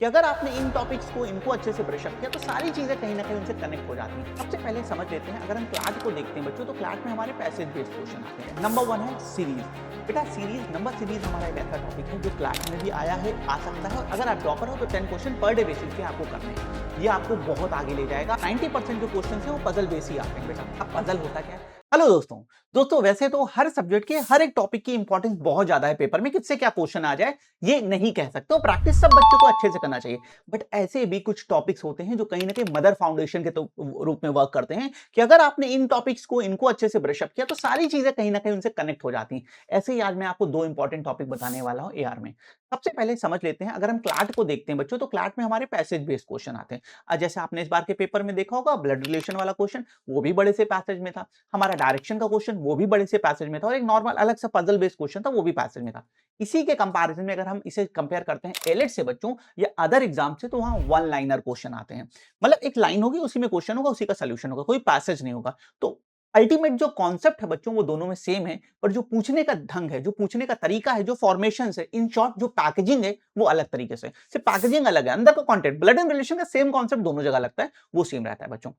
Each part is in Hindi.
कि अगर आपने इन टॉपिक्स को इनको अच्छे से ब्रश अप किया तो सारी चीजें कहीं ना कहीं उनसे कनेक्ट हो जाती हैं। सबसे पहले समझ लेते हैं, अगर हम क्लाट को देखते हैं बच्चों, तो क्लाट में हमारे पैसेज बेस्ड क्वेश्चन आते हैं। नंबर वन है सीरीज। बेटा सीरीज नंबर सीरीज हमारा एक ऐसा टॉपिक है जो क्लाट में भी आया है, आ सकता है, और अगर आप टॉपर हो तो 10 क्वेश्चन पर डे बेसिस पे आपको करने हैं। ये आपको बहुत आगे ले जाएगा। 90% जो क्वेश्चन है वो पजल बेस ही आते हैं बेटा। अब पजल होता क्या है? हेलो दोस्तों वैसे तो हर सब्जेक्ट के हर एक टॉपिक की इंपॉर्टेंस बहुत ज्यादा है। पेपर में किससे क्या क्वेश्चन आ जाए ये नहीं कह सकते, तो प्रैक्टिस सब बच्चों को अच्छे से करना चाहिए। बट ऐसे भी कुछ टॉपिक्स होते हैं जो कहीं ना कहीं मदर फाउंडेशन के रूप में वर्क करते हैं, कि अगर आपने इन टॉपिक्स को इनको अच्छे से ब्रश अप किया तो सारी चीजें कहीं ना कहीं उनसे कनेक्ट हो जाती हैं। ऐसे ही आज मैं आपको दो इंपॉर्टेंट टॉपिक बताने वाला हूं एआर में। सबसे पहले समझ लेते हैं, अगर हम क्लाट को देखते हैं बच्चों, तो क्लाट में हमारे पैसेज बेस्ड क्वेश्चन आते हैं। जैसे आपने इस बार के पेपर में देखा होगा, ब्लड रिलेशन वाला क्वेश्चन वो भी बड़े से पैसेज में था। हमारा डायरेक्शन का क्वेश्चन वो भी बड़े से पैसेज में था, और एक नॉर्मल अलग सा पजल बेस्ड क्वेश्चन था वो भी पैसेज में था। इसी के कंपैरिजन में अगर हम इसे कंपेयर करते हैं एलिट से बच्चों या अदर एग्जाम से, तो वहां वन लाइनर क्वेश्चन आते हैं। मतलब एक लाइन होगी, उसी में क्वेश्चन होगा, उसी का सोल्यूशन होगा, कोई पैसेज नहीं होगा। तो अल्टीमेट जो कॉन्सेप्ट है बच्चों वो दोनों में सेम है, पर जो पूछने का ढंग है, जो पूछने का तरीका है, जो फॉर्मेशन है, इन शॉर्ट जो पैकेजिंग है वो अलग तरीके से, सिर्फ पैकेजिंग अलग है, अंदर का कंटेंट ब्लड एंड रिलेशन का सेम कॉन्सेप्ट दोनों जगह लगता है, वो सेम रहता है बच्चों।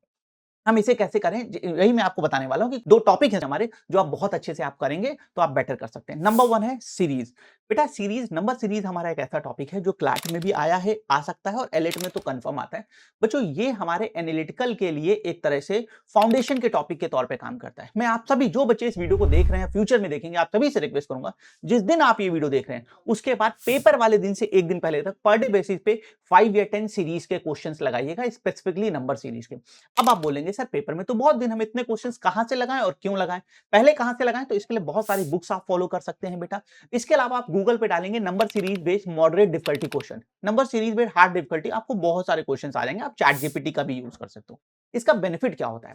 हम इसे कैसे करें यही मैं आपको बताने वाला हूं, कि दो टॉपिक है हमारे जो आप बहुत अच्छे से आप करेंगे तो आप बेटर कर सकते हैं। नंबर वन है सीरीज। बेटा सीरीज नंबर सीरीज हमारा एक ऐसा टॉपिक है जो क्लैट में भी आया है, आ सकता है, और एलिट में तो कंफर्म आता है। बच्चों ये हमारे एनालिटिकल के लिए एक तरह से फाउंडेशन के टॉपिक के तौर पे काम करता है। मैं आप सभी जो बच्चे इस वीडियो को देख रहे हैं, फ्यूचर में देखेंगे, आप सभी से रिक्वेस्ट करूंगा, जिस दिन आप ये वीडियो देख रहे हैं उसके बाद पेपर वाले दिन से एक दिन पहले तक पर डे बेसिस पे 5 या 10 सीरीज के क्वेश्चंस लगाइएगा, स्पेसिफिकली नंबर सीरीज के। अब आप बोलेंगे सर पेपर में तो बहुत दिन, हम इतने क्वेश्चंस कहां से लगाएं और क्यों लगाएं? पहले कहां से लगाएं, तो इसके लिए बहुत सारी बुक्स आप फॉलो कर सकते हैं बेटा। इसके अलावा आप गूगल पे डालेंगे number series based moderate difficulty question, number series based hard difficulty, आपको बहुत सारे क्वेश्चंस आ जाएंगे। आप चैट जीपीटी का भी यूज कर सकते हो। इसका बेनिफिट क्या होता है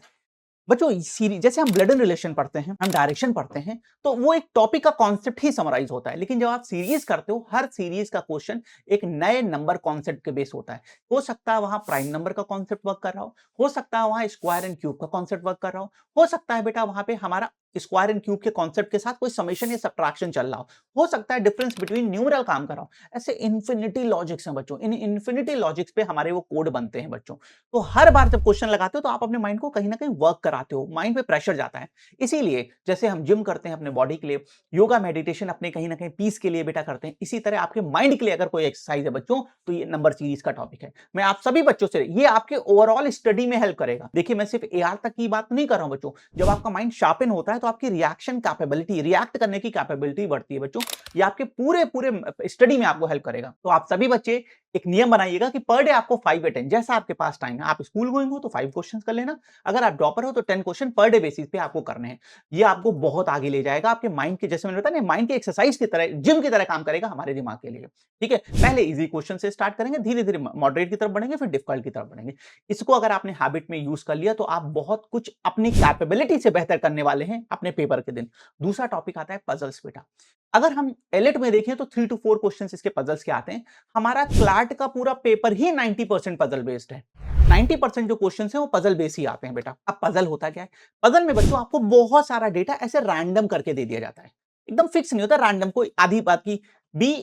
बच्चों? सीरीज जैसे हम ब्लड एंड रिलेशन पढ़ते हैं, हम डायरेक्शन पढ़ते हैं, तो वो एक टॉपिक का कॉन्सेप्ट ही समराइज होता है। लेकिन जब आप सीरीज करते हो, हर सीरीज का क्वेश्चन एक नए नंबर कॉन्सेप्ट के बेस होता है। हो सकता है वहां प्राइम नंबर का कॉन्सेप्ट वर्क कर रहा हो सकता है वहां स्क्वायर एंड क्यूब का कॉन्सेप्ट वर्क कर रहा हो सकता है बेटा वहां पे हमारा स्क्वायर एंड क्यूब के कॉन्सेप्ट के साथ कोई समेशन या सब्ट्रैक्शन चल रहा हो सकता है डिफरेंस बिटवीन न्यूमरल काम कर रहा हो। ऐसे इन्फिनिटी लॉजिक्स हैं बच्चों, इन इन्फिनिटी लॉजिक्स पे हमारे वो कोड बनते हैं बच्चों। तो हर बार जब क्वेश्चन लगाते हो तो आप अपने माइंड को कहीं ना कहीं वर्क कराते हो, माइंड पे प्रेशर जाता है। इसीलिए जैसे हम जिम करते हैं अपने बॉडी के लिए, योगा मेडिटेशन अपने कहीं ना कहीं पीस के लिए बेटा करते हैं, इसी तरह आपके माइंड के लिए अगर कोई एक्सरसाइज है बच्चों, तो ये नंबर सीरीज का टॉपिक है। मैं आप सभी बच्चों से, ये आपके ओवरऑल स्टडी में हेल्प करेगा। देखिए मैं सिर्फ एआर तक की बात नहीं कर रहा हूं बच्चों, जब आपका माइंड शार्पन होता है तो आपकी रिएक्शन कैपेबिलिटी, रिएक्ट करने की कैपेबिलिटी बढ़ती है बच्चों। ये आपके पूरे पूरे स्टडी में आपको हेल्प करेगा। तो आप सभी बच्चे एक नियम बनाइएगा कि पर डे आपको 5 या 10, जैसा आपके पास टाइम है। आप स्कूल गोइंग हो तो 5 क्वेश्चंस कर लेना, अगर आप ड्रॉपर हो तो 10 क्वेश्चन पर डे बेसिस पे आपको करने हैं। ये आपको बहुत आगे ले जाएगा आपके माइंड के, जैसे मैंने बताया ना, माइंड की एक्सरसाइज की तरह, जिम की तरह काम करेगा हमारे दिमाग के लिए। ठीक है, पहले इजी क्वेश्चन से स्टार्ट करेंगे, धीरे धीरे मॉडरेट की तरफ बढ़ेंगे, फिर डिफिकल्ट की तरफ बढ़ेंगे। इसको अगर आपने हैबिट में यूज कर लिया तो आप बहुत कुछ अपनी कैपेबिलिटी से बेहतर करने वाले हैं अपने पेपर के दिन। दूसरा टॉपिक आता है पजल्स बेटा। अगर हम एलिट में देखें तो 3 to 4 क्वेश्चंस इसके पजल्स के आते हैं। हमारा क्लाट का पूरा पेपर ही 90% पजल बेस्ड है। 90% जो क्वेश्चंस हैं वो पजल बेस ही आते हैं बेटा। अब पजल होता क्या है? पजल में बच्चों आपको बहुत सारा डेटा ऐसे रैंडम करके दे दिया जाता है, एकदम फिक्स नहीं होता, रैंडम। कोई आधी बात की, B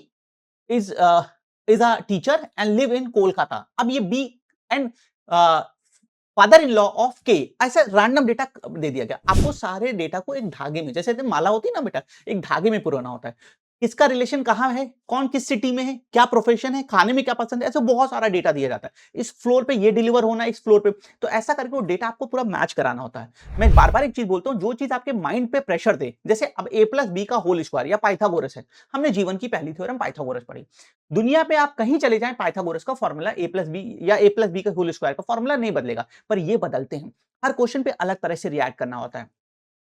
is is a teacher and live in Kolkata. अब ये B and father in law of के, ऐसा रैंडम डेटा दे दिया गया आपको। सारे डेटा को एक धागे में, जैसे माला होती है ना बेटा, एक धागे में पुरोना होता है। किसका रिलेशन कहां है, कौन किस सिटी में है, क्या प्रोफेशन है, खाने में क्या पसंद है, ऐसे बहुत सारा डेटा दिया जाता है। इस फ्लोर पे ये डिलीवर होना है, इस फ्लोर पे, तो ऐसा करके वो डेटा आपको पूरा मैच कराना होता है। मैं बार बार एक चीज बोलता हूं, जो चीज आपके माइंड पे प्रेशर दे, जैसे अब ए प्लस बी का होल स्क्वायर या पाइथागोरस है, हमने जीवन की पहली थ्योरम पाइथागोरस पढ़ी। दुनिया पे आप कहीं चले जाएं, पाइथागोरस का फॉर्मूला ए प्लस बी या ए प्लस बी का होल स्क्वायर का फॉर्मूला नहीं बदलेगा, पर ये बदलते हैं। हर क्वेश्चन पे अलग तरह से रिएक्ट करना होता है।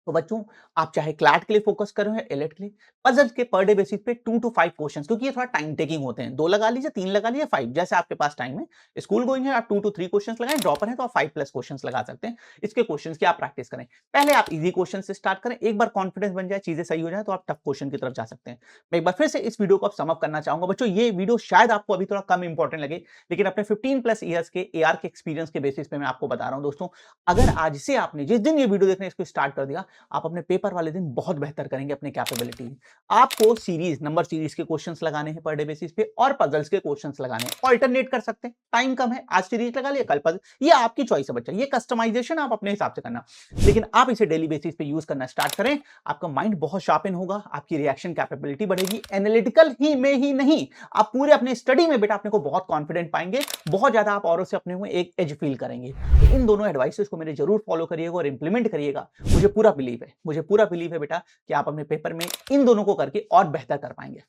तो बच्चों आप चाहे क्लैट के लिए फोकस करो या एलिट के लिए, पजल्स के पर डे बेसिस पे 2 to 5 क्वेश्चंस, क्योंकि ये थोड़ा टाइम टेकिंग होते हैं। 2 लगा लीजिए, 3 लगा लीजिए, 5 जैसे आपके पास टाइम है। स्कूल गोइंग है आप 2 to 3 क्वेश्चंस लगाएं, ड्रॉपर है तो आप 5 प्लस क्वेश्चंस लगा सकते हैं। इसके क्वेश्चंस की आप प्रैक्टिस करें। पहले आप इजी क्वेश्चन से स्टार्ट करें, एक बार कॉन्फिडेंस बन जाए, चीजें सही हो जाए, तो आप टफ क्वेश्चन की तरफ जा सकते हैं। मैं एक बार फिर से इस वीडियो को आप समअप करना चाहूंगा बच्चों। ये वीडियो शायद आपको अभी थोड़ा कम इंपॉर्टेंट लगे, लेकिन अपने 15 प्लस ईयर्स के एआर के एक्सपीरियंस के बेसिस पे मैं आपको बता रहा हूं दोस्तों, अगर आज से आपने जिस दिन ये वीडियो देखने इसको स्टार्ट कर दिया, आप अपने पेपर वाले दिन बहुत बेहतर करेंगे अपने कैपेबिलिटी में। आपको सीरीज, नंबर सीरीज के क्वेश्चंस लगाने हैं पर डे बेसिस पे और पजल्स के क्वेश्चंस लगाने हैं। ऑल्टरनेट कर सकते हैं, टाइम कम है, आज सीरीज लगा लिया, कल पजल, ये आपकी चॉइस है बच्चा, ये कस्टमाइजेशन आप अपने हिसाब से करना। लेकिन आप इसे डेली बेसिस पे यूज करना स्टार्ट करें, आपका माइंड बहुत शार्पन होगा, आपकी रिएक्शन कैपेबिलिटी बढ़ेगी, एनालिटिकल ही में ही नहीं, आप पूरे अपने स्टडी में बेटा अपने को बहुत कॉन्फिडेंट पाएंगे, बहुत ज्यादा आप औरों से अपने में एक एज फील करेंगे। तो इन दोनों एडवाइसेस को मेरे जरूर फॉलो करिएगा और इंप्लीमेंट करिएगा। मुझे पूरा बिलीव है बेटा कि आप अपने पेपर में इन दोनों को करके और बेहतर कर पाएंगे।